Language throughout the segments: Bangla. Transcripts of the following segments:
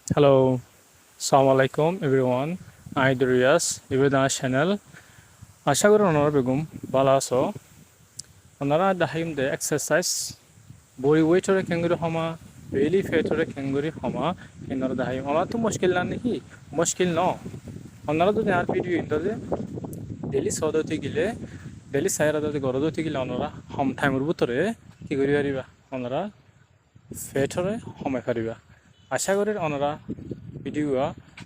Hello, Assalamu alaikum everyone. I Darius, Ibadana channel. আশা করি ওনারা বেগম ভালো আছো। ওনারা দাহিম দে এক্সারসাইজ বডি ওয়েটরে কেঙ্গুরি হমা বেলি ফেটরে কেঙ্গুরি হমা এনারা দাহিম ওনারা তো মুশকিল না নাকি মুশকিল ন ওনারা যদি আর ভিডিও ইন্টারে ডেলি সদতে গেলে ডেলি সাইরা যদি গরদতে গেলে ওনারা হম টাইমের ভিতরে কি করি পারিবা ওনারা ফেটরে হমাই পারিবা আশা করি ওনারা ভিডিও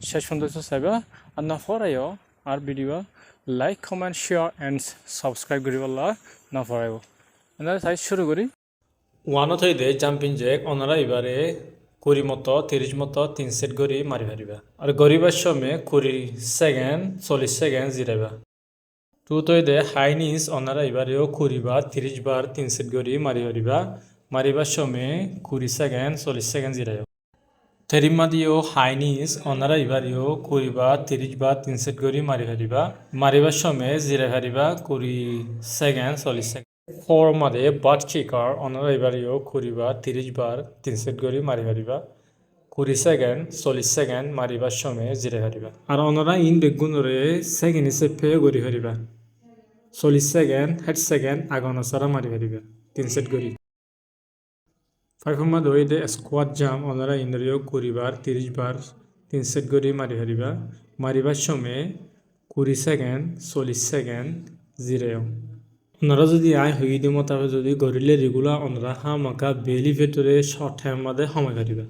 শেষ পর্যন্ত চাইবা আর না ফরাইও আর video like comment share and subscribe করিব না ফরাইব এনারা সাইজ শুরু করি ওয়ানত হইতে জাম্পিং জ্যাক ওনারা এবারে 20 মতো 30 মতো 3 সেট করি মারি পারিবা আর গরিবার সময় 20 সেকেন্ড 40 সেকেন্ড জিরাইবা টুত হইতে হাই নিস ওনারা এবারেও 20 বার 30 বার 3 সেট করি মারি পারিবা মারিবার সময় 20 সেকেন্ড 40 সেকেন্ড জিরাইবা তেরিমা দিও হাই নিস ওনারা এবারেও 20 বার 30 বার 3 সেট করি মারি পারিবা মারিবার সময় জিরাই পারিবা 20 সেকেন্ড 40 সেকেন্ড ফোর মাদে বাট কিকার ওনারা এবারেও 20 বার 30 বার 3 সেট করি মারি পারিবা 20 সেকেন্ড 40 সেকেন্ড মারিবার সময় জিরাই পারিবা আর ওনারা ইন বেগুনরে সেকেন্ড হিসেবে করি পারিবা 40 সেকেন্ড 60 সেকেন্ড আগনসারা মারি পারিবা 3 সেট করি ফাইভমা দইদে স্কোয়াড জাম ওনারা ইন্দ্রিয় 20 বার 30 বার 3 সেট করি মারি পারিবা মারিবার সময় 20 সেকেন্ড 40 সেকেন্ড জিরাও ওনারা যদি আয় হই দিমো তবে যদি গরিলে রেগুলার ওনারা হামাকা বেলি ভেতরে শর্ট টাইম মাঝে সময় কাটিবা